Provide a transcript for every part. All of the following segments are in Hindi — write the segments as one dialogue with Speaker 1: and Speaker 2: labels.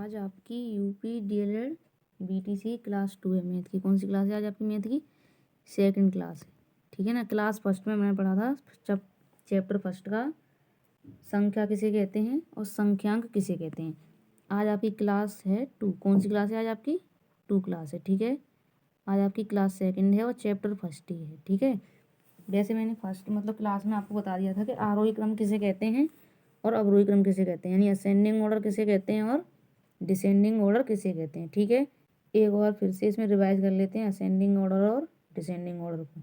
Speaker 1: आज आपकी यूपी डीएलएड बीटीसी क्लास 2 है। मैथ की कौन सी क्लास है आज आपकी? मैथ की सेकंड क्लास है। ठीक है ना। क्लास फर्स्ट में मैंने पढ़ा था चैप्टर फर्स्ट का संख्या किसे कहते हैं और संख्यांक किसे कहते हैं। आज आपकी क्लास है 2। कौन सी क्लास है आज आपकी? 2 क्लास है। ठीक है। आज आपकी क्लास सेकंड है और चैप्टर फर्स्ट ही है। ठीक है। वैसे मैंने फर्स्ट क्लास में आपको बता दिया था कि आरोही क्रम किसे कहते हैं और अवरोही क्रम किसे कहते हैं, यानी असेंडिंग ऑर्डर किसे कहते हैं और डिसेंडिंग ऑर्डर किसे कहते हैं। ठीक है। एक बार फिर से इसमें रिवाइज कर लेते हैं असेंडिंग ऑर्डर और डिसेंडिंग ऑर्डर को।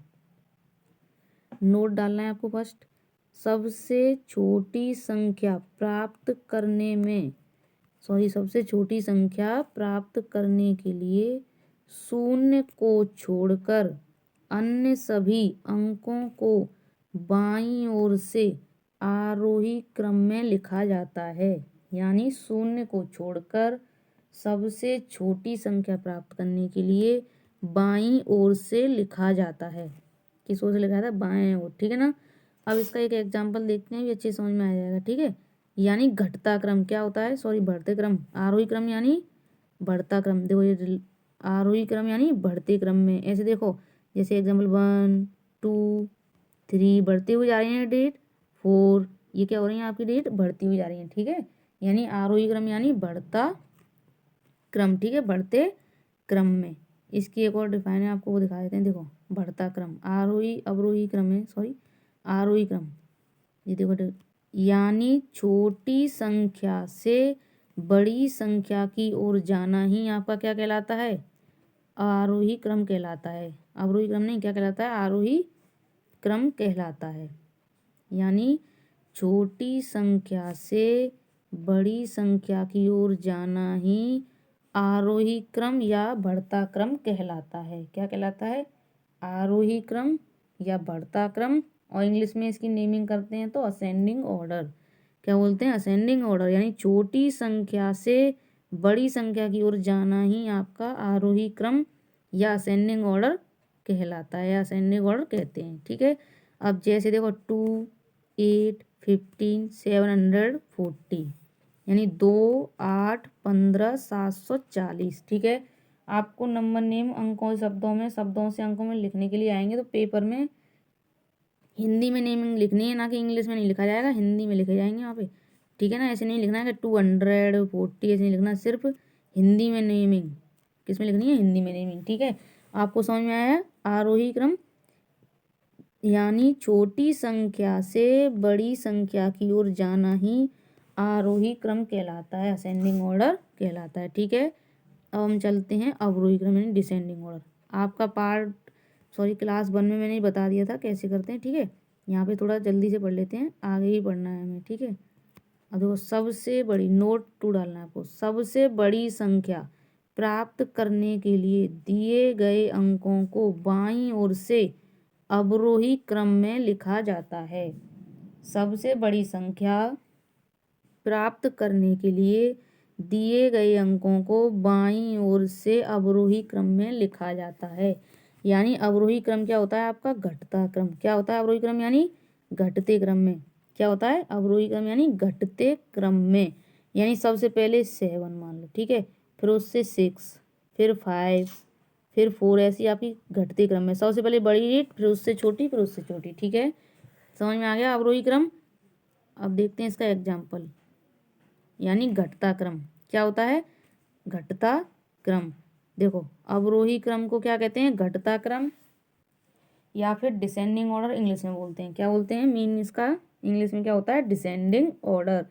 Speaker 1: नोट डालना है आपको। फर्स्ट, सबसे छोटी संख्या प्राप्त करने में सबसे छोटी संख्या प्राप्त करने के लिए शून्य को छोड़कर अन्य सभी अंकों को बाईं ओर से आरोही क्रम में लिखा जाता है। यानी शून्य को छोड़कर सबसे छोटी संख्या प्राप्त करने के लिए बाईं ओर से लिखा जाता है। किस ओर से लिखा जाता है? बाएं ओर। ठीक है ना। अब इसका एक एग्जांपल देखते हैं, भी अच्छे समझ में आ जाएगा। ठीक है। यानी घटता क्रम क्या होता है? बढ़ते क्रम। आरोही क्रम यानी बढ़ता क्रम। देखो ये आरोही क्रम यानी बढ़ते क्रम में। ऐसे देखो, जैसे एग्जाम्पल 1 2 3 बढ़ती हुई जा रही है डेट। 4 ये क्या हो रही है आपकी डेट? बढ़ती हुई जा रही है। ठीक है। यानी आरोही क्रम यानी बढ़ता क्रम। ठीक है। बढ़ते क्रम में। इसकी एक और डिफाइन है, आपको वो दिखा देते हैं। देखो, बढ़ता क्रम आरोही अवरोही क्रम है। आरोही क्रम ये देखो, यानी छोटी संख्या से बड़ी संख्या की ओर जाना ही आपका क्या कहलाता है? आरोही क्रम कहलाता है। अवरोही क्रम नहीं, क्या कहलाता है? आरोही क्रम कहलाता है। यानी छोटी संख्या से बड़ी संख्या की ओर जाना ही आरोही क्रम या बढ़ता क्रम कहलाता है। क्या कहलाता है? आरोही क्रम या बढ़ता क्रम। और इंग्लिश में इसकी नेमिंग करते हैं तो असेंडिंग ऑर्डर। क्या बोलते हैं? Ascending order. यानी छोटी संख्या से बड़ी संख्या की ओर जाना ही आपका आरोही क्रम या असेंडिंग ऑर्डर कहलाता है, या असेंडिंग ऑर्डर कहते हैं। ठीक है। अब जैसे देखो 2 8 15 740, यानी 2 8 15 740। ठीक है। आपको नंबर नेम अंकों शब्दों से अंकों में लिखने के लिए आएंगे तो पेपर में हिंदी में नेमिंग लिखनी है, ना कि इंग्लिश में नहीं लिखा जाएगा, हिंदी में लिखे जाएंगे वहाँ पे। ठीक है ना। ऐसे नहीं लिखना है कि 240 ऐसे नहीं लिखना, सिर्फ हिंदी में नेमिंग। किस में लिखनी है? हिंदी में नेमिंग। ठीक है। आपको समझ में आया? आरोही क्रम यानी छोटी संख्या से बड़ी संख्या की ओर जाना ही आरोही क्रम कहलाता है, असेंडिंग ऑर्डर कहलाता है। ठीक है। अब हम चलते हैं अवरोही क्रम यानी डिसेंडिंग ऑर्डर। आपका क्लास 1 में मैंने बता दिया था कैसे करते हैं। ठीक है। यहाँ पे थोड़ा जल्दी से पढ़ लेते हैं, आगे ही पढ़ना है हमें। ठीक है। अब देखो, सबसे बड़ी नोट 2 डालना है आपको। सबसे बड़ी संख्या प्राप्त करने के लिए दिए गए अंकों को बाईं ओर से अवरोही क्रम में लिखा जाता है। सबसे बड़ी संख्या प्राप्त करने के लिए दिए गए अंकों को बाईं ओर से अवरोही क्रम में लिखा जाता है। यानी अवरोही क्रम क्या होता है आपका? घटता क्रम। क्या होता है अवरोही क्रम? यानी घटते क्रम में। क्या होता है अवरोही क्रम? यानी घटते क्रम में। यानी सबसे पहले 7 मान लो। ठीक है। फिर उससे 6, फिर 5, फिर 4, ऐसी आपकी घटते क्रम में। सबसे पहले बड़ी डेट, फिर उससे छोटी, फिर उससे छोटी। ठीक है। समझ में आ गया अवरोही क्रम? अब देखते हैं इसका एग्जाम्पल। यानी घटता क्रम क्या होता है? घटता क्रम। देखो, अवरोही क्रम को क्या कहते हैं? घटता क्रम या फिर डिसेंडिंग ऑर्डर इंग्लिश में बोलते हैं। क्या बोलते हैं? मीन इसका इंग्लिश में क्या होता है? Descending order.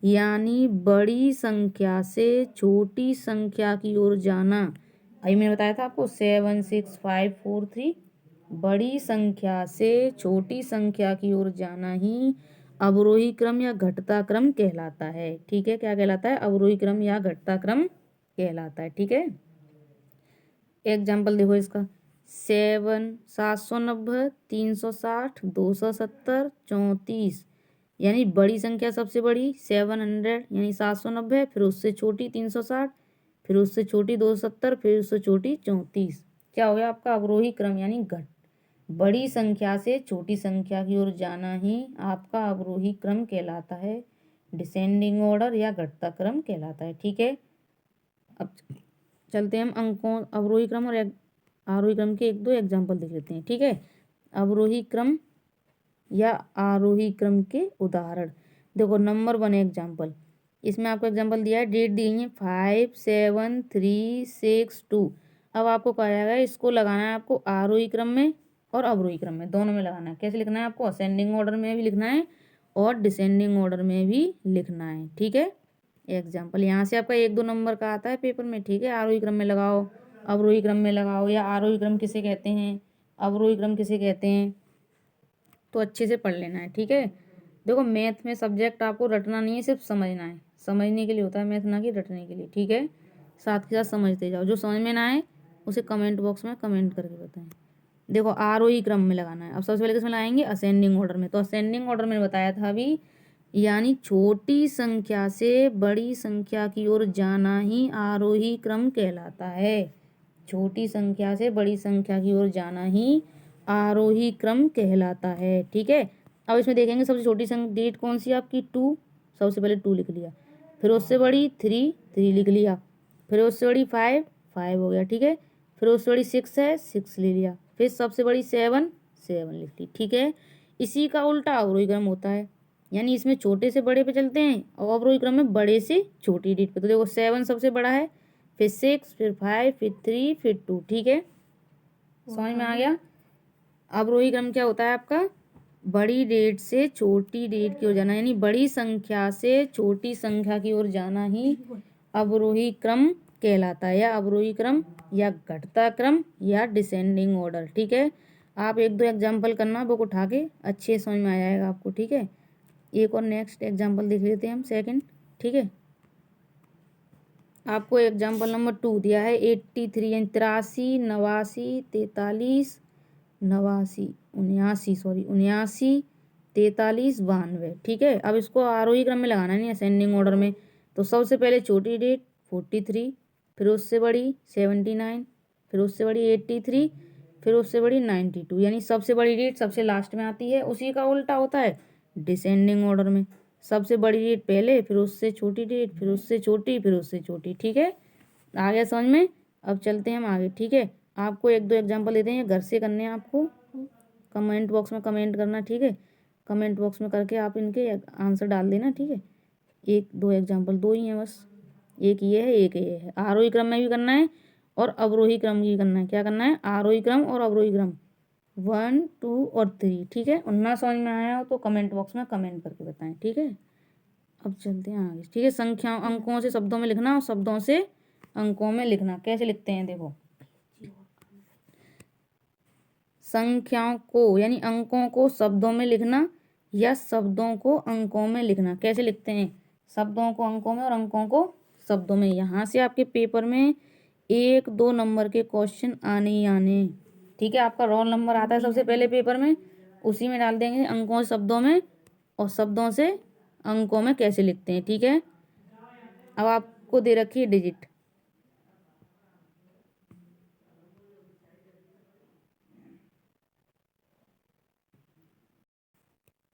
Speaker 1: यानी बड़ी संख्या से छोटी संख्या की ओर जाना। अभी मैंने बताया था आपको 7 6 5 4 3। बड़ी संख्या से छोटी संख्या की ओर जाना ही अवरोही क्रम या घटता क्रम कहलाता है। ठीक है। क्या कहलाता है? अवरोही क्रम या घटता क्रम कहलाता है। ठीक है। एग्जाम्पल देखो इसका। 7 790 360 270 34। यानी बड़ी संख्या सबसे बड़ी 700 यानी 790, फिर उससे छोटी 360, फिर उससे छोटी 270, फिर उससे छोटी 34। क्या हो गया आपका? अवरोही क्रम यानी बड़ी संख्या से छोटी संख्या की ओर जाना ही आपका अवरोही क्रम कहलाता है, डिसेंडिंग ऑर्डर या घटता क्रम कहलाता है। ठीक है। अब चलते हैं हम अंकों अवरोही क्रम और आरोही क्रम के एक दो एग्जाम्पल देख लेते हैं। ठीक है, अवरोही क्रम या आरोही क्रम के उदाहरण। देखो नंबर 1 एग्जाम्पल, इसमें आपको एग्जाम्पल दिया है, डेट दी है 5, 7, 3, 6, 2। अब आपको कहा जाएगा इसको लगाना है आपको आरोही क्रम में और अवरोही क्रम में, दोनों में लगाना है। कैसे लिखना है आपको, असेंडिंग ऑर्डर में भी लिखना है और डिसेंडिंग ऑर्डर में भी लिखना है। ठीक है, एग्जाम्पल यहाँ से आपका 1-2 नंबर का आता है पेपर में। ठीक है, आरोही क्रम में लगाओ, अवरोही क्रम में लगाओ, या आरोही क्रम किसे कहते हैं, अवरोही क्रम किसे कहते हैं, तो अच्छे से पढ़ लेना है। ठीक है, देखो मैथ में सब्जेक्ट आपको रटना नहीं है, सिर्फ समझना है। समझने के लिए होता है मैथ, ना कि रटने के लिए। ठीक है, साथ के साथ समझते जाओ। जो समझ में ना आए उसे कमेंट बॉक्स में कमेंट करके बताएं। देखो आरोही क्रम में लगाना है। अब सबसे पहले किसमें लगाएंगे, असेंडिंग ऑर्डर में। तो असेंडिंग ऑर्डर में बताया था अभी, यानी छोटी संख्या से बड़ी संख्या की ओर जाना ही आरोही क्रम कहलाता है। छोटी संख्या से बड़ी संख्या की ओर जाना ही आरोही क्रम कहलाता है। ठीक है, अब इसमें देखेंगे सबसे छोटी संख्या डेट कौन सी है आपकी, 2। सबसे पहले 2 लिख लिया, फिर उससे बड़ी 3, 3 लिख लिया, फिर उससे बड़ी 5, 5 हो गया। ठीक है, फिर उससे बड़ी 6 है, 6 ले लिया, फिर सबसे बड़ी 7, 7 लिख ली। ठीक है, इसी का उल्टा अवरोही क्रम होता है, यानी इसमें छोटे से बड़े पे चलते हैं और अवरोही क्रम में बड़े से छोटी डेट पे। तो देखो 7 सबसे बड़ा है, फिर 6, फिर 5, फिर 3, फिर 2। ठीक है, समझ में आ गया। अवरोही क्रम क्या होता है आपका, बड़ी डेट से छोटी डेट की ओर जाना, यानी बड़ी संख्या से छोटी संख्या की ओर जाना ही अवरोही क्रम कहलाता है, या अवरोही क्रम, या घटता क्रम, या डिसेंडिंग ऑर्डर। ठीक है, आप 1-2 एग्जाम्पल करना बुक उठा के, अच्छे समझ में आ जाएगा आपको। ठीक है, एक और नेक्स्ट एग्जाम्पल देख लेते हैं हम, सेकंड। ठीक है, आपको एग्जाम्पल नंबर 2 दिया है, 83 यानी 83, 89, 43, 89, 79, 43, 92। ठीक है, अब इसको आरोही क्रम में लगाना है, नहीं असेंडिंग ऑर्डर में। तो सबसे पहले छोटी डेट 43, फिर उससे बड़ी 79, फिर उससे बड़ी 83, फिर उससे बड़ी 92, यानी सबसे बड़ी डेट सबसे लास्ट में आती है। उसी का उल्टा होता है डिसेंडिंग ऑर्डर में, सबसे बड़ी डेट पहले, फिर उससे छोटी डेट, फिर उससे छोटी, फिर उससे छोटी। ठीक है, आ गया समझ में। अब चलते हैं हम आगे। ठीक है, आपको 1-2 एग्जाम्पल देते हैं, घर से करने हैं आपको, कमेंट बॉक्स में कमेंट करना। ठीक है, कमेंट बॉक्स में करके आप इनके आंसर डाल देना। ठीक है, 1-2 एग्जाम्पल, 2 ही हैं बस, एक ये है, एक ये है। आरोही क्रम में भी करना है और अवरोही क्रम भी करना है। क्या करना है, आरोही क्रम और अवरोही क्रम, 1, 2 और 3। ठीक है, और ना समझ में आया हो तो कमेंट बॉक्स में कमेंट करके बताएं। ठीक है, अब चलते हैं आगे। ठीक है, संख्या अंकों से शब्दों में लिखना और शब्दों से अंकों में लिखना। कैसे लिखते हैं, देखो संख्याओं को यानी अंकों को शब्दों में लिखना या शब्दों को अंकों में लिखना। कैसे लिखते हैं, शब्दों को अंकों में और अंकों को शब्दों में। यहाँ से आपके पेपर में 1-2 नंबर के क्वेश्चन आने ही आने। ठीक है, आपका रोल नंबर आता है सबसे पहले पेपर में, उसी में डाल देंगे अंकों से शब्दों में और शब्दों से अंकों में कैसे लिखते हैं। ठीक है, अब आपको दे रखी है डिजिट,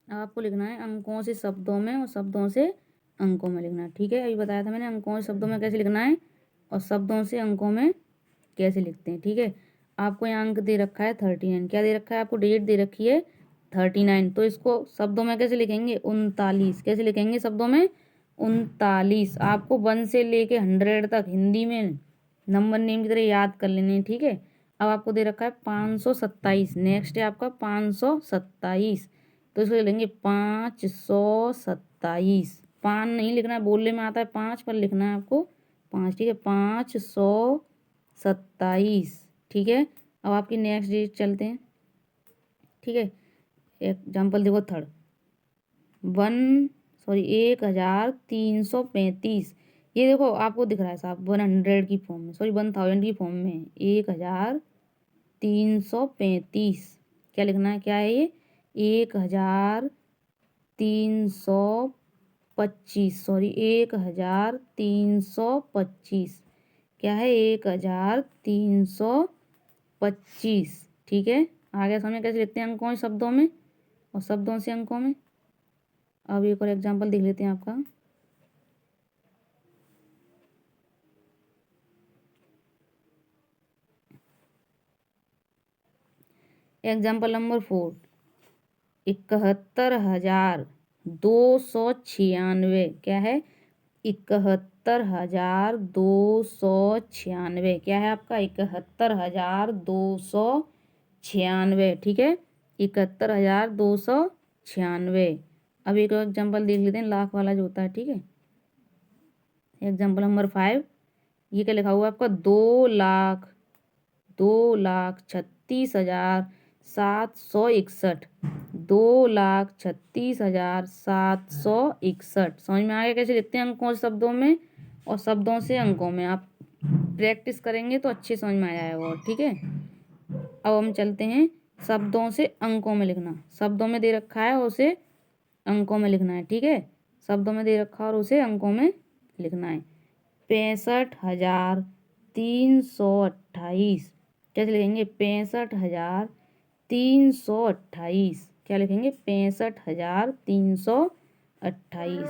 Speaker 1: अब आपको लिखना है अंकों से शब्दों में और शब्दों से अंकों में लिखना। ठीक है, अभी बताया था मैंने अंकों से शब्दों में कैसे लिखना है और शब्दों से अंकों में कैसे लिखते हैं। ठीक है, आपको यहाँ अंक दे रखा है 39, क्या दे रखा है आपको, डेट दे रखी है 39। तो इसको शब्दों में कैसे लिखेंगे, 39। कैसे लिखेंगे शब्दों में, 39। आपको 1 से लेके 100 तक हिंदी में नंबर नेम की तरह याद कर लेने। ठीक है, अब आपको दे रखा है 527, नेक्स्ट है आपका 527। तो इसको लेंगे 527। 5 नहीं लिखना है, बोलने में आता है 5, पर लिखना है आपको 5। ठीक है, 527। ठीक है, अब आपकी नेक्स्ट डेट चलते हैं। ठीक है, एग्जाम्पल देखो थर्ड, 1335। ये देखो आपको दिख रहा है साहब 100 की फॉर्म में, सॉरी 1000 की फॉर्म में, 1335। क्या लिखना है, क्या है ये, 1325, सॉरी 1325। क्या है, 1325। ठीक है, आगे समझ कैसे लिखते हैं अंकों शब्दों में और शब्दों से अंकों में। अब एक और एग्जांपल देख लेते हैं आपका, एग्जाम्पल नंबर 4, 71,296। क्या है? 71,296। क्या है आपका? 71,296। ठीक है, 71,296। अब एक एग्जाम्पल देख लेते हैं, लाख वाला जो होता है। ठीक है, एग्जाम्पल नंबर 5, ये क्या लिखा हुआ है आपका? 2,36,761। 2,36,761। समझ में आ गया कैसे लिखते हैं अंकों शब्दों में और शब्दों से अंकों में? आप प्रैक्टिस करेंगे तो अच्छे समझ में आ जाएगा। और ठीक है, अब हम चलते हैं शब्दों से अंकों में लिखना। शब्दों में दे रखा है और उसे अंकों में लिखना है। ठीक है, शब्दों में दे रखा है और उसे अंकों में लिखना है। 65,328। कैसे लिखेंगे? 65,328। क्या लिखेंगे? 65,328।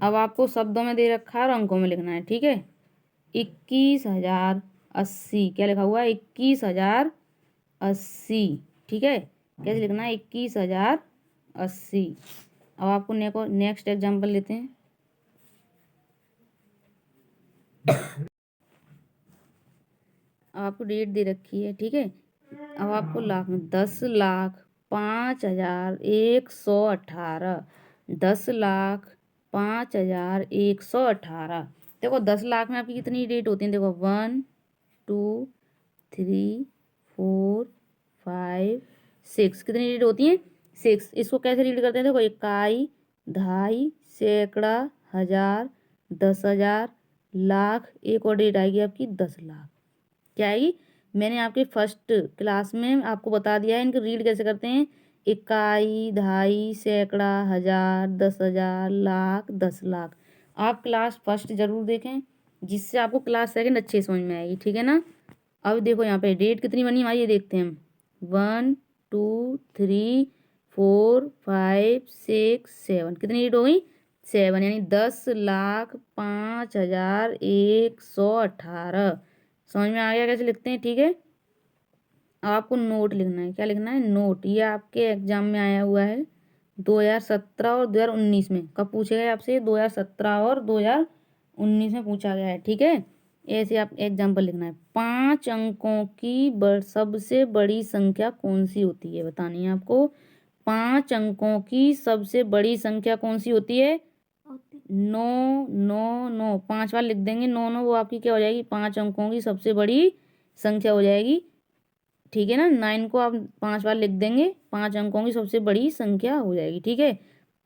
Speaker 1: अब आपको शब्दों में दे रखा है और अंकों में लिखना है। ठीक है, 21,080। क्या लिखा हुआ है? 21,080। ठीक है, कैसे लिखना है? 21,080। अब आपको नेक्स्ट एग्जाम्पल लेते हैं। अब आपको डेट दे रखी है। ठीक है, अब आपको लाख में 10,05,118। 10,05,118। देखो 10 लाख में आपकी कितनी डेट होती है? देखो 1 2 3 4 5 6। कितनी डेट होती है? 6। इसको कैसे रीड करते हैं? देखो, इकाई, दहाई, सैकड़ा, हजार, 10,000, लाख। एक और डेट आएगी आपकी 10 लाख। क्या आएगी? मैंने आपके फर्स्ट क्लास में आपको बता दिया है इनके रीड कैसे करते हैं। इकाई, दहाई, सैकड़ा, हजार, 10,000, लाख, 10 लाख। आप क्लास फर्स्ट जरूर देखें, जिससे आपको क्लास सेकंड अच्छे समझ में आएगी। ठीक है ना? अब देखो यहाँ पे डेट कितनी बनी हमारी, ये देखते हैं हम। 1 2 3 4 5 6 7। कितनी डेट हो गई? 7, यानी 10,05,118। समझ में आ गया कैसे लिखते हैं? ठीक है, अब आपको नोट लिखना है। क्या लिखना है? नोट। ये आपके एग्जाम में आया हुआ है 2017 और 2019 में। कब पूछे गए आपसे? 2017 और 2019 में पूछा गया है। ठीक है, ऐसे आप एग्जाम्पल लिखना है। 5 अंकों की सबसे बड़ी संख्या कौन सी होती है? बतानी है आपको। 5 अंकों की सबसे बड़ी संख्या कौन सी होती है? 9 9 9। 5 बार लिख देंगे 9 9, वो आपकी क्या हो जाएगी? 5 अंकों की सबसे बड़ी संख्या हो जाएगी। ठीक है ना? 9 को आप 5 बार लिख देंगे, 5 अंकों की सबसे बड़ी संख्या हो जाएगी। ठीक है,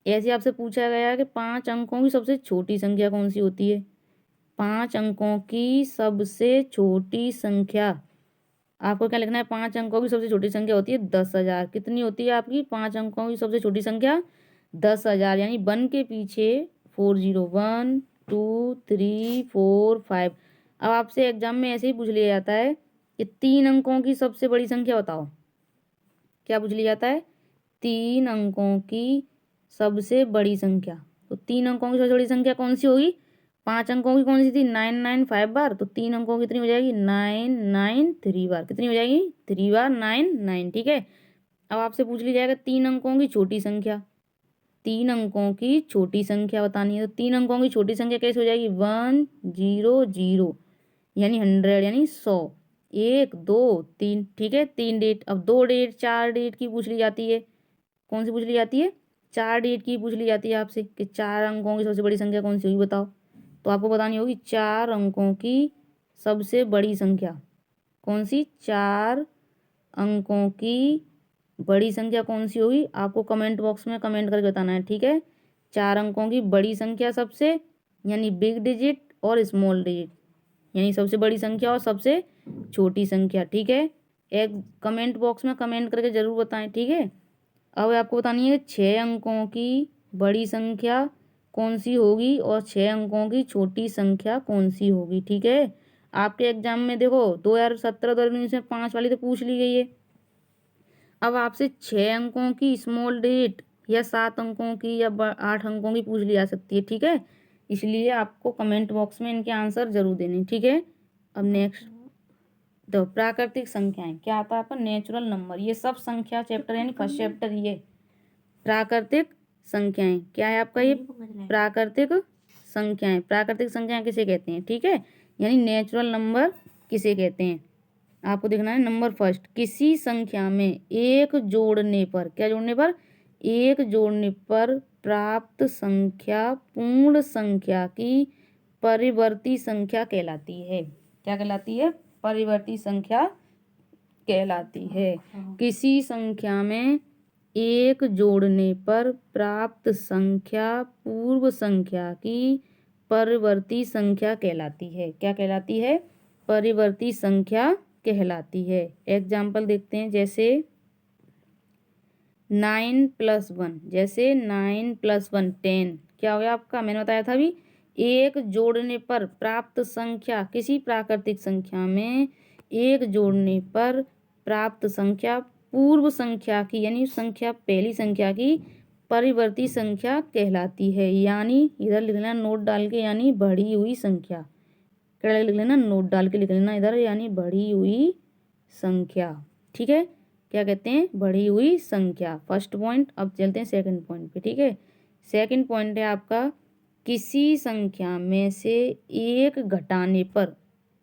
Speaker 1: ऐसे आपसे पूछा गया है कि 5 अंकों की सबसे छोटी संख्या कौन सी होती है? 5 अंकों की सबसे छोटी संख्या आपको क्या लिखना है? 5 अंकों की सबसे छोटी संख्या होती है 10,000। कितनी होती है आपकी 5 अंकों की सबसे छोटी संख्या? 10,000, यानी 1 के पीछे 40। 1 2 3 4 5। अब आपसे एग्जाम में ऐसे ही पूछ लिया जाता है कि 3 अंकों की सबसे बड़ी संख्या बताओ। क्या पूछ लिया जाता है? 3 अंकों की सबसे बड़ी संख्या। तो 3 अंकों की सबसे बड़ी संख्या कौन सी होगी? 5 अंकों की कौन सी थी? 995 बार। तो 3 अंकों की कितनी हो जाएगी? 993 बार। कितनी हो जाएगी? 3 बार 9 9। ठीक है, अब आपसे पूछ ली जाएगा 3 अंकों की छोटी संख्या। 3 अंकों की छोटी संख्या बतानी है। तो 3 अंकों की छोटी संख्या कैसे हो जाएगी? 100, यानी 100, यानी 100। 1 2 3। ठीक है, 3 डेट। अब 2 डेट 4 डेट की पूछ ली जाती है। कौन सी पूछ ली जाती है? 4 डेट की पूछ ली जाती है आपसे कि 4 अंकों की सबसे बड़ी संख्या कौन सी होगी बताओ। तो आपको बतानी होगी 4 अंकों की सबसे बड़ी संख्या कौन सी? 4 अंकों की बड़ी संख्या कौन सी होगी? आपको कमेंट बॉक्स में कमेंट करके बताना है। ठीक है, 4 अंकों की बड़ी संख्या सबसे, यानी बिग डिजिट और स्मॉल डिजिट, यानी सबसे बड़ी संख्या और सबसे छोटी संख्या। ठीक है, एक कमेंट बॉक्स में कमेंट करके ज़रूर बताएं। ठीक है, अब आपको बतानी है 6 अंकों की बड़ी संख्या कौन सी होगी और 6 अंकों की छोटी संख्या कौन सी होगी। ठीक है, आपके एग्जाम में देखो 2017 2019 में 5 वाली तो पूछ ली गई है। अब आपसे 6 अंकों की स्मॉल डिजिट या 7 अंकों की या 8 अंकों की पूछ ली जा सकती है। ठीक है, इसलिए आपको कमेंट बॉक्स में इनके आंसर जरूर देने। ठीक है, अब नेक्स्ट तो प्राकृतिक संख्याएं क्या आता है आपका, नेचुरल नंबर। ये सब संख्या चैप्टर यानी फर्स्ट चैप्टर ये प्राकृतिक संख्याएं क्या है आपका, ये प्राकृतिक संख्याएं। प्राकृतिक संख्याएं किसे कहते हैं, ठीक है, यानी नेचुरल नंबर किसे कहते हैं आपको देखना है। नंबर फर्स्ट, किसी संख्या में एक जोड़ने पर, क्या जोड़ने पर, एक जोड़ने पर प्राप्त संख्या पूर्ण संख्या की परिवर्ती संख्या कहलाती है। क्या कहलाती है, परिवर्ती संख्या कहलाती है। किसी संख्या में एक जोड़ने पर प्राप्त संख्या पूर्व संख्या की परिवर्ती संख्या कहलाती है। क्या कहलाती है, परिवर्ती संख्या कहलाती है। एग्जाम्पल देखते हैं, जैसे 9 + 1, जैसे 9 + 1 10, क्या हो गया आपका, मैंने बताया था अभी, एक जोड़ने पर प्राप्त संख्या, किसी प्राकृतिक संख्या में एक जोड़ने पर प्राप्त संख्या पूर्व संख्या की, यानी संख्या पहली संख्या की परिवर्ती संख्या कहलाती है। यानी इधर लिख लेना नोट डाल के, यानी बढ़ी हुई संख्या। क्या लिख लेना, नोट डाल के लिख लेना इधर, यानी बढ़ी हुई संख्या। ठीक है, क्या कहते हैं, बढ़ी हुई संख्या। First point. अब चलते हैं सेकंड पॉइंट पे। ठीक है, सेकंड पॉइंट है आपका, किसी संख्या में से एक घटाने पर।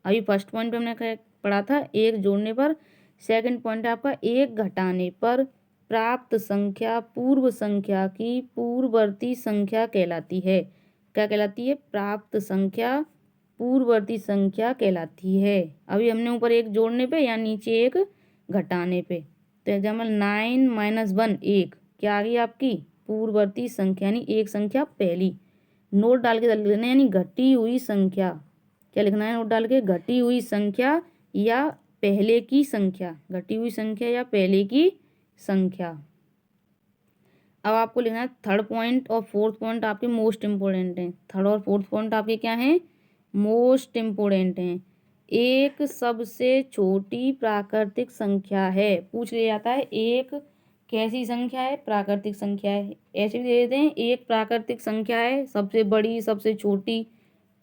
Speaker 1: अभी फर्स्ट पॉइंट पे हमने पढ़ा था एक जोड़ने पर, सेकंड पॉइंट है आपका एक घटाने पर प्राप्त संख्या पूर्व संख्या की पूर्ववर्ती संख्या कहलाती है। क्या कहलाती है, प्राप्त संख्या पूर्ववर्ती संख्या कहलाती है। अभी हमने ऊपर एक जोड़ने पे या नीचे एक घटाने पे। तो एग्जाम्पल 9 - 1 1, क्या आ गई आपकी, पूर्ववर्ती संख्या, यानी एक संख्या पहली। नोट डाल के लिखना है, यानी घटी हुई संख्या। क्या लिखना है नोट डाल के, घटी हुई संख्या या पहले की संख्या, घटी हुई संख्या या पहले की संख्या। अब आपको लिखना है थर्ड पॉइंट और फोर्थ पॉइंट आपके मोस्ट इंपोर्टेंट हैं। थर्ड और फोर्थ पॉइंट आपके क्या हैं, मोस्ट इम्पोर्टेंट हैं। एक सबसे छोटी प्राकृतिक संख्या है, पूछ लिया जाता है एक कैसी संख्या है, प्राकृतिक संख्या है। ऐसे भी दे देते हैं एक प्राकृतिक संख्या है सबसे बड़ी सबसे छोटी,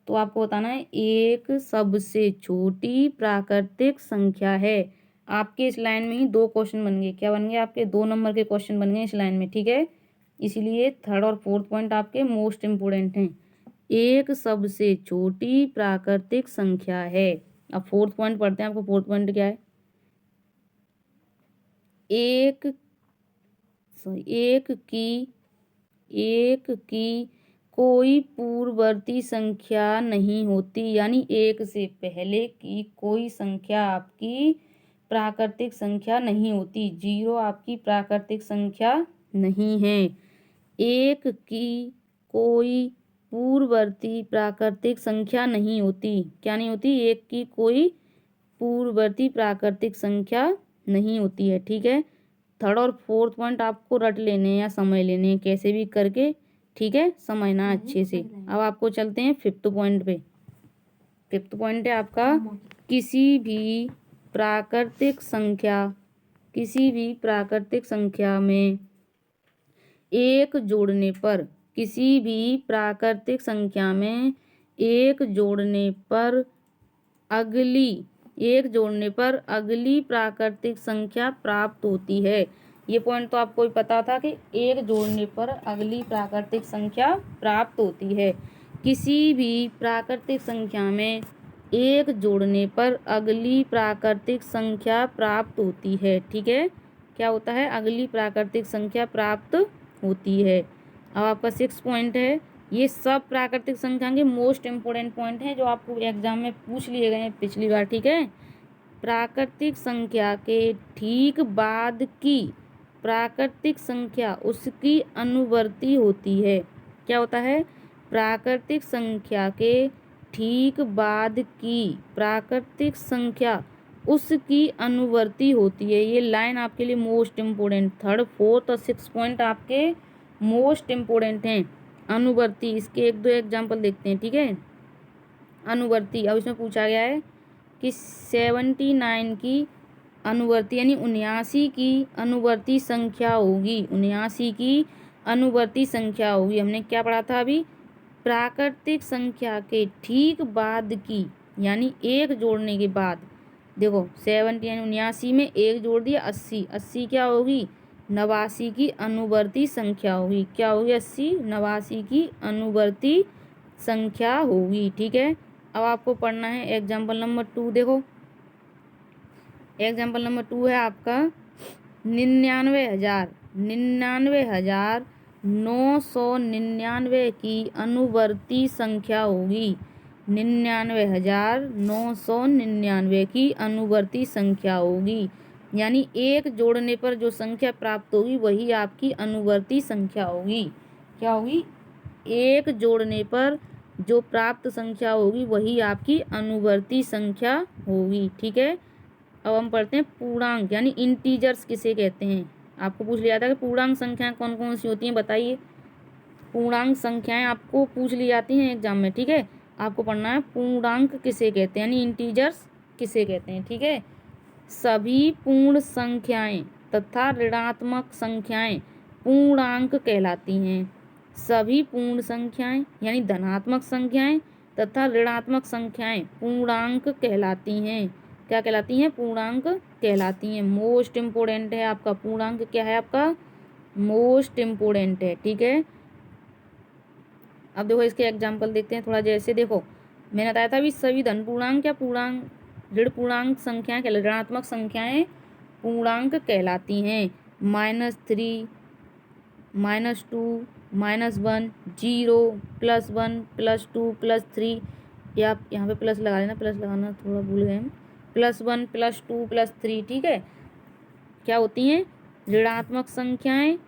Speaker 1: तो आपको बताना है एक सबसे छोटी प्राकृतिक संख्या है। आपके इस लाइन में ही दो क्वेश्चन बन गए, क्या बन गए आपके, 2 नंबर के क्वेश्चन बन गए इस लाइन में। ठीक है, इसीलिए थर्ड और फोर्थ पॉइंट आपके मोस्ट इम्पोर्टेंट हैं। एक सबसे छोटी प्राकृतिक संख्या है। अब फोर्थ पॉइंट पढ़ते हैं, आपको फोर्थ पॉइंट क्या है, एक की कोई पूर्ववर्ती संख्या नहीं होती, यानी एक से पहले की कोई संख्या आपकी प्राकृतिक संख्या नहीं होती। 0 आपकी प्राकृतिक संख्या नहीं है। एक की कोई पूर्ववर्ती प्राकृतिक संख्या नहीं होती, क्या नहीं होती, एक की कोई पूर्ववर्ती प्राकृतिक संख्या नहीं होती है। ठीक है, थर्ड और फोर्थ पॉइंट आपको रट लेने हैं या समझ लेने हैं कैसे भी करके। ठीक है, समझना अच्छे से। अब आपको चलते हैं फिफ्थ पॉइंट पे। फिफ्थ पॉइंट है आपका, किसी भी प्राकृतिक संख्या में एक जोड़ने पर, किसी भी प्राकृतिक संख्या में एक जोड़ने पर अगली प्राकृतिक संख्या प्राप्त होती है। ये पॉइंट तो आपको भी पता था कि एक जोड़ने पर अगली प्राकृतिक संख्या प्राप्त होती है। किसी भी प्राकृतिक संख्या में एक जोड़ने पर अगली प्राकृतिक संख्या प्राप्त होती है। ठीक है, क्या होता है, अगली प्राकृतिक संख्या प्राप्त होती है। अब आपका 6 पॉइंट है, ये सब प्राकृतिक संख्या के मोस्ट इम्पोर्टेंट पॉइंट हैं जो आपको एग्जाम में पूछ लिए गए हैं पिछली बार। ठीक है, प्राकृतिक संख्या के ठीक बाद की प्राकृतिक संख्या उसकी अनुवर्ती होती है। क्या होता है, प्राकृतिक संख्या के ठीक बाद की प्राकृतिक संख्या उसकी अनुवर्ती होती है। ये लाइन आपके लिए मोस्ट इम्पोर्टेंट, थर्ड फोर्थ और 6 पॉइंट आपके मोस्ट इम्पोर्टेंट हैं। अनुवर्ती, इसके एक दो एग्जाम्पल देखते हैं। ठीक है, अनुवर्ती, अब इसमें पूछा गया है कि 79 की अनुवर्ती, यानी 79 की अनुवर्ती संख्या होगी, 79 की अनुवर्ती संख्या होगी। हमने क्या पढ़ा था अभी, प्राकृतिक संख्या के ठीक बाद की, यानी एक जोड़ने के बाद देखो 70 यानी 79 में एक जोड़ दिया 80, 80 क्या होगी 89 की अनुवर्ती संख्या होगी। क्या होगी 80 89 की अनुवर्ती संख्या होगी। ठीक है, अब आपको पढ़ना है एग्जाम्पल नंबर 2। देखो एग्जाम्पल नंबर 2 है आपका 99,999 की अनुवर्ती संख्या होगी। 99,999 की अनुवर्ती संख्या होगी। यानी एक जोड़ने पर जो संख्या प्राप्त होगी वही आपकी अनुवर्ती संख्या होगी। क्या होगी, एक जोड़ने पर जो प्राप्त संख्या होगी वही आपकी अनुवर्ती संख्या होगी। ठीक है, अब हम पढ़ते हैं पूर्णांक यानी इंटीजर्स किसे कहते हैं। आपको पूछ लिया था कि पूर्णांक संख्याएं कौन कौन सी होती हैं, बताइए। पूर्णांक संख्याएं आपको पूछ ली जाती हैं एग्जाम में। ठीक है, आपको पढ़ना है पूर्णांक किसे कहते हैं यानी इंटीजर्स किसे कहते हैं। ठीक है, सभी पूर्ण संख्याएं तथा ऋणात्मक संख्याएं पूर्णांक कहलाती हैं। सभी पूर्ण संख्याएं यानी धनात्मक संख्याएं तथा ऋणात्मक संख्याएं पूर्णांक कहलाती हैं। क्या कहलाती हैं, पूर्णांक कहलाती हैं। मोस्ट इम्पोर्टेंट है आपका पूर्णांक, क्या है आपका मोस्ट इम्पोर्टेंट है। ठीक है, अब देखो इसके एग्जाम्पल देखते हैं थोड़ा। जैसे देखो मैंने बताया था अभी सभी धन पूर्णांक या पूर्णांक ऋण पूर्णांक संख्याएं ऋणात्मक संख्याएं पूर्णांक कहलाती हैं। -3 -2 -1 0 +1 +2 +3, या आप यहाँ पे प्लस लगा लेना, प्लस लगाना थोड़ा भूल गए हम। +1 +2 +3। ठीक है, क्या होती हैं ऋणात्मक संख्याएं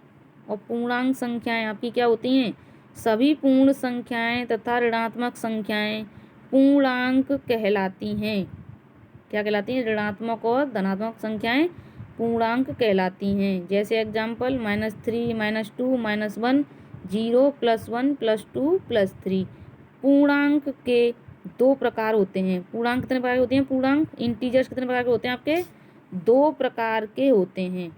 Speaker 1: और पूर्णांक संख्याएं आपकी क्या होती हैं, सभी पूर्ण संख्याएं तथा ऋणात्मक संख्याएं पूर्णांक कहलाती हैं। क्या कहलाती हैं, ऋणात्मक और धनात्मक संख्याएं पूर्णांक कहलाती हैं। जैसे एग्जाम्पल -3 -2 -1 0 +1 +2 +3। पूर्णांक के दो प्रकार होते हैं। पूर्णांक कितने प्रकार के होते हैं, पूर्णांक इंटीजर्स कितने प्रकार के होते हैं आपके, दो प्रकार के होते हैं।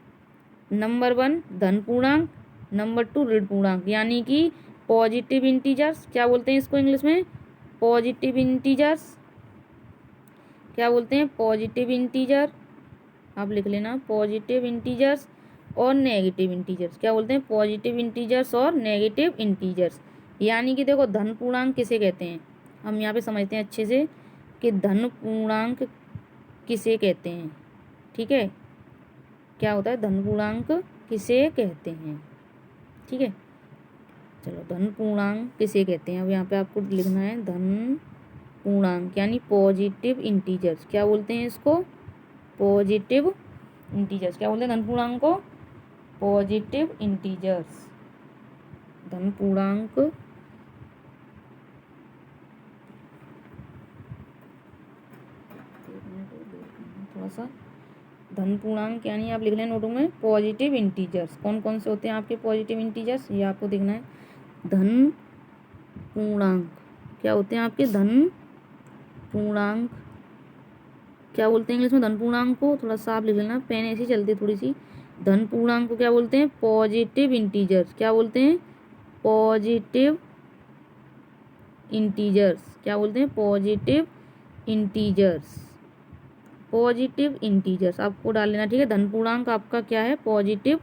Speaker 1: नंबर 1 धन पूर्णांक, नंबर 2 ऋण पूर्णांक यानी कि पॉजिटिव इंटीजर्स। क्या बोलते हैं इसको इंग्लिश में, पॉजिटिव इंटीजर्स। क्या बोलते हैं, पॉजिटिव इंटीजर। आप लिख लेना पॉजिटिव इंटीजर्स और नेगेटिव इंटीजर्स। क्या बोलते हैं, पॉजिटिव इंटीजर्स और नेगेटिव इंटीजर्स। यानी कि देखो धन पूर्णांक किसे कहते हैं, हम यहाँ पे समझते हैं अच्छे से कि धन पूर्णांक किसे कहते हैं। ठीक है, क्या होता है धन पूर्णांक किसे कहते हैं। ठीक है, चलो धन पूर्णांक किसे कहते हैं। अब यहाँ पे आपको लिखना है धन पूर्णांक यानी पॉजिटिव इंटीजर्स। क्या बोलते हैं इसको, पॉजिटिव इंटीजर्स। क्या बोलते हैं धन पूर्णांक को, पॉजिटिव इंटीजर्स। धन पूर्णांक थोड़ा सा, धन पूर्णांक यानी आप लिख लें नोटों में पॉजिटिव इंटीजर्स। कौन कौन से होते हैं आपके पॉजिटिव इंटीजर्स, ये आपको देखना है। धन पूर्णांक क्या होते हैं आपके, धन पूर्णांक। क्या बोलते हैं इंग्लिश में धन पूर्णांक को, थोड़ा सा आप लिख लेना, पेन ऐसी चलती है थोड़ी सी। धन पूर्णांक को क्या बोलते हैं, पॉजिटिव इंटीजर्स। क्या बोलते हैं, पॉजिटिव इंटीजर्स। क्या बोलते हैं, पॉजिटिव इंटीजर्स। पॉजिटिव इंटीजर्स आपको डाल लेना। ठीक है, धन पूर्णांक आपका क्या है, पॉजिटिव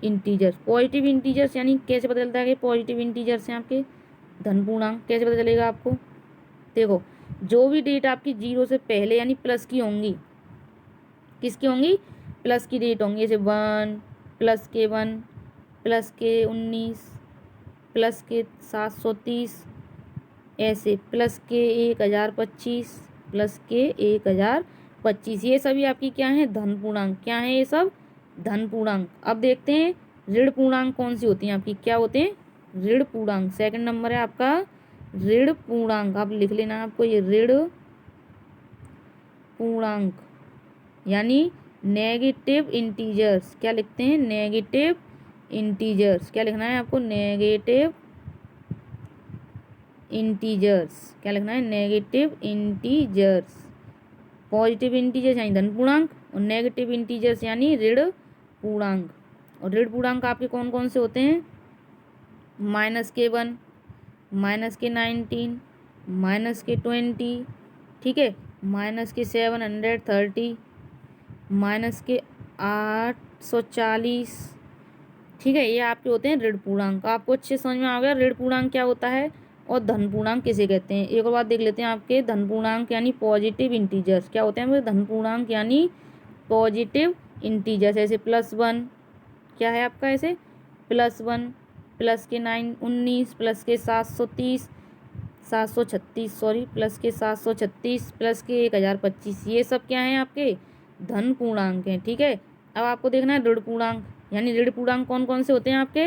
Speaker 1: इंटीजर्स। पॉजिटिव इंटीजर्स यानी कैसे पता चलता है कि पॉजिटिव इंटीजर्स हैं आपके धन पूर्णांक, कैसे पता चलेगा आपको। देखो जो भी डेट आपकी 0 से पहले यानी प्लस की होंगी, किसकी होंगी, प्लस की डेट होंगी। जैसे 1 +1 +19 +730, ऐसे +1025 +1025, ये सभी आपकी क्या है, धन पूर्णांक। क्या है ये सब, धन पूर्णांक। अब देखते हैं ऋण पूर्णांक कौन सी होती हैं आपकी। क्या होते हैं, ऋण पूर्णांक। सेकंड नंबर है आपका ऋण पूर्णांक। आप लिख लेना आपको ये ऋण पूर्णांक यानी नेगेटिव इंटीजर्स। क्या लिखते हैं, नेगेटिव इंटीजर्स। क्या लिखना है आपको, नेगेटिव इंटीजर्स। क्या लिखना है, नेगेटिव इंटीजर्स। पॉजिटिव इंटीजर्स यानी धन पूर्णांक और नेगेटिव इंटीजर्स यानी ऋण पूर्णांक। और ऋण पूर्णांक आपके कौन कौन से होते हैं, -1 -19 -20। ठीक है, माइनस के 730, माइनस के 840। ठीक है, ये आपके होते हैं ऋण पूर्णांक। आपको अच्छे समझ में आ गया ऋण पूर्णांक क्या होता है और धन पूर्णांक किसे कहते हैं। एक और बात देख लेते हैं, आपके धन पूर्णांक यानी पॉजिटिव इंटीजर्स क्या होते हैं। धन पूर्णांक यानी पॉजिटिव इंटीजर्स, ऐसे +1 क्या है आपका, ऐसे +1, प्लस के 19, प्लस के 736 सॉरी, प्लस के 736, प्लस के 1025, ये सब क्या हैं आपके धन पूर्णांक हैं। ठीक है, अब आपको देखना है ऋण पूर्णांक, यानी ऋण पूर्णांक कौन कौन से होते हैं आपके।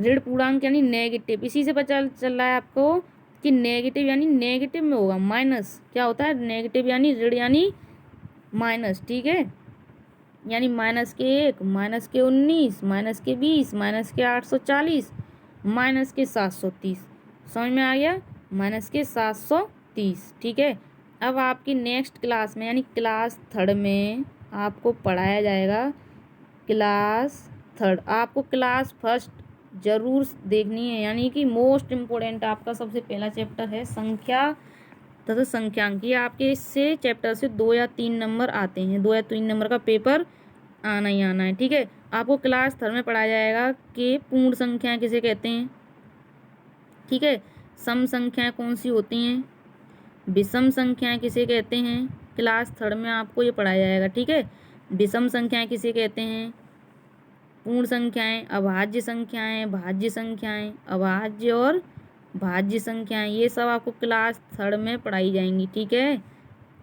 Speaker 1: ऋण पूर्णांक यानी नेगेटिव, इसी से पता चल रहा है आपको कि नेगेटिव यानी नेगेटिव में होगा माइनस, क्या होता है नेगेटिव यानी ऋण यानी माइनस। ठीक है, यानी माइनस के 1, माइनस के 19, माइनस के 20, माइनस के 840, माइनस के 730। समझ में आ गया, माइनस के 730। ठीक है, अब आपकी नेक्स्ट क्लास में यानी क्लास 3rd में आपको पढ़ाया जाएगा। क्लास 3rd आपको क्लास 1st जरूर देखनी है, यानी कि मोस्ट इम्पोर्टेंट आपका सबसे पहला चैप्टर है संख्या तथा संख्यांक। ये आपके इससे चैप्टर से 2 या 3 नंबर आते हैं, 2 या 3 नंबर का पेपर आना ही आना है। ठीक है, आपको क्लास 3rd में पढ़ाया जाएगा कि पूर्ण संख्याएं किसे कहते हैं। ठीक है, सम संख्याएं कौन सी होती हैं, विषम संख्याएं किसे कहते हैं, क्लास 3rd में आपको ये पढ़ाया जाएगा। ठीक है, विषम संख्याएं किसे कहते हैं, पूर्ण संख्याएं, अभाज्य संख्याएं, भाज्य संख्याएं, अभाज्य और भाज्य संख्याएं, ये सब आपको क्लास 3rd में पढ़ाई जाएंगी। ठीक है,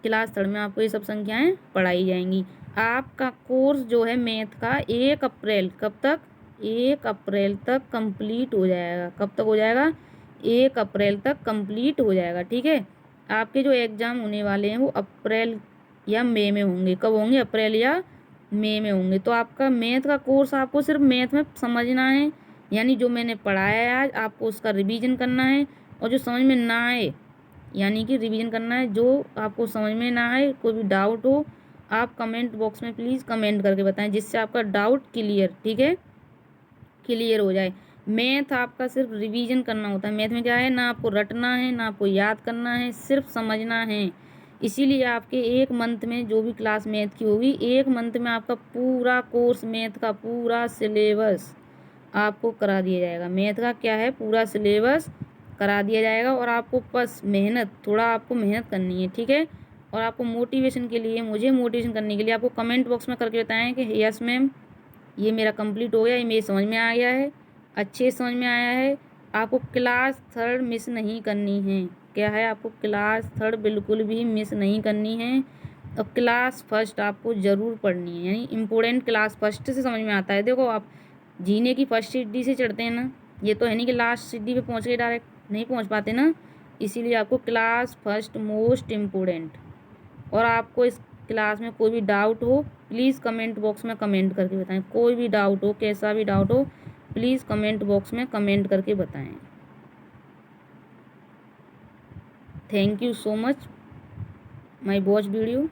Speaker 1: क्लास 3rd में आपको ये सब संख्याएं पढ़ाई जाएंगी। आपका कोर्स जो है मैथ का 1 अप्रैल, कब तक, 1 अप्रैल तक कंप्लीट हो जाएगा। कब तक हो जाएगा, 1 अप्रैल तक कंप्लीट हो जाएगा। ठीक है, आपके जो एग्ज़ाम होने वाले हैं वो अप्रैल या मई में होंगे। कब होंगे, अप्रैल या मई में होंगे। तो आपका मैथ का कोर्स आपको सिर्फ मैथ में समझना है, यानी जो मैंने पढ़ाया है आज आपको उसका रिवीजन करना है, और जो समझ में ना आए यानी कि रिवीजन करना है। जो आपको समझ में ना आए, कोई भी डाउट हो, आप कमेंट बॉक्स में प्लीज़ कमेंट करके बताएं, जिससे आपका डाउट क्लियर, ठीक है, क्लियर हो जाए। मैथ आपका सिर्फ रिवीजन करना होता है। मैथ में क्या है, ना आपको रटना है ना आपको याद करना है, सिर्फ समझना है। इसीलिए आपके 1 मंथ में जो भी क्लास मैथ की होगी, 1 मंथ में आपका पूरा कोर्स मैथ का पूरा सिलेबस आपको करा दिया जाएगा। मैथ का क्या है, पूरा सिलेबस करा दिया जाएगा, और आपको बस मेहनत, थोड़ा आपको मेहनत करनी है। ठीक है, और आपको मोटिवेशन के लिए, मुझे मोटिवेशन करने के लिए आपको कमेंट बॉक्स में करके बताएं कि यस मैम ये मेरा कंप्लीट हो गया, ये मेरे समझ में आ गया है, अच्छे समझ में आया है। आपको क्लास 3rd मिस नहीं करनी है। क्या है, आपको क्लास 3rd बिल्कुल भी मिस नहीं करनी है, और क्लास 1st आपको ज़रूर पढ़नी है, यानी इम्पोर्टेंट क्लास 1st से समझ में आता है। देखो, आप जीने की 1st सीढ़ी से चढ़ते हैं ना, ये तो है नहीं कि लास्ट सीढ़ी पे पहुँच के डायरेक्ट नहीं पहुँच पाते ना, इसीलिए आपको क्लास 1st मोस्ट इम्पोर्टेंट। और आपको इस क्लास में कोई भी डाउट हो प्लीज़ कमेंट बॉक्स में कमेंट करके बताएं। कोई भी डाउट हो, कैसा भी डाउट हो, प्लीज़ कमेंट बॉक्स में कमेंट करके बताएं। Thank you so much my watch video.